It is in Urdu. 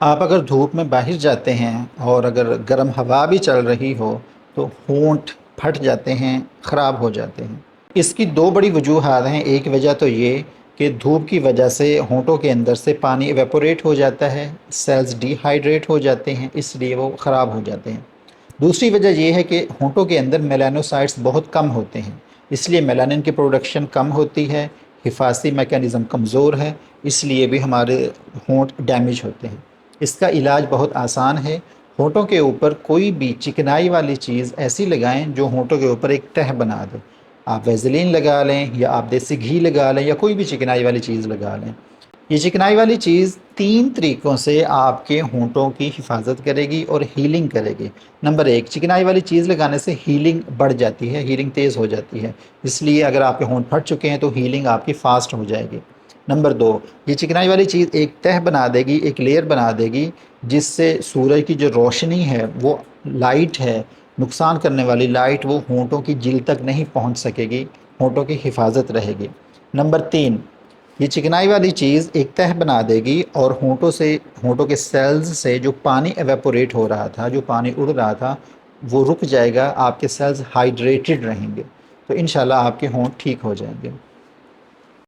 آپ اگر دھوپ میں باہر جاتے ہیں اور اگر گرم ہوا بھی چل رہی ہو تو ہونٹ پھٹ جاتے ہیں، خراب ہو جاتے ہیں۔ اس کی دو بڑی وجوہات ہیں۔ ایک وجہ تو یہ کہ دھوپ کی وجہ سے ہونٹوں کے اندر سے پانی ایویپوریٹ ہو جاتا ہے، سیلز ڈی ہائیڈریٹ ہو جاتے ہیں، اس لیے وہ خراب ہو جاتے ہیں۔ دوسری وجہ یہ ہے کہ ہونٹوں کے اندر میلانوسائٹس بہت کم ہوتے ہیں، اس لیے میلانن کی پروڈکشن کم ہوتی ہے، حفاظتی میکانزم کمزور ہے، اس لیے بھی ہمارے ہونٹ ڈیمیج ہوتے ہیں۔ اس کا علاج بہت آسان ہے۔ ہونٹوں کے اوپر کوئی بھی چکنائی والی چیز ایسی لگائیں جو ہونٹوں کے اوپر ایک تہ بنا دے۔ آپ ویزلین لگا لیں یا آپ دیسی گھی لگا لیں یا کوئی بھی چکنائی والی چیز لگا لیں۔ یہ چکنائی والی چیز 3 طریقوں سے آپ کے ہونٹوں کی حفاظت کرے گی اور ہیلنگ کرے گی۔ نمبر 1، چکنائی والی چیز لگانے سے ہیلنگ بڑھ جاتی ہے، ہیلنگ تیز ہو جاتی ہے، اس لیے اگر آپ کے ہونٹ پھٹ چکے ہیں تو ہیلنگ آپ کی فاسٹ ہو جائے گی۔ نمبر 2، یہ چکنائی والی چیز ایک تہ بنا دے گی، ایک لیئر بنا دے گی، جس سے سورج کی جو روشنی ہے، وہ لائٹ ہے، نقصان کرنے والی لائٹ، وہ ہونٹوں کی جلد تک نہیں پہنچ سکے گی، ہونٹوں کی حفاظت رہے گی۔ نمبر 3، یہ چکنائی والی چیز ایک تہ بنا دے گی اور ہونٹوں کے سیلز سے جو پانی ایویپوریٹ ہو رہا تھا، جو پانی اڑ رہا تھا، وہ رک جائے گا، آپ کے سیلز ہائیڈریٹڈ رہیں گے، تو انشاءاللہ آپ کے ہونٹ ٹھیک ہو جائیں گے۔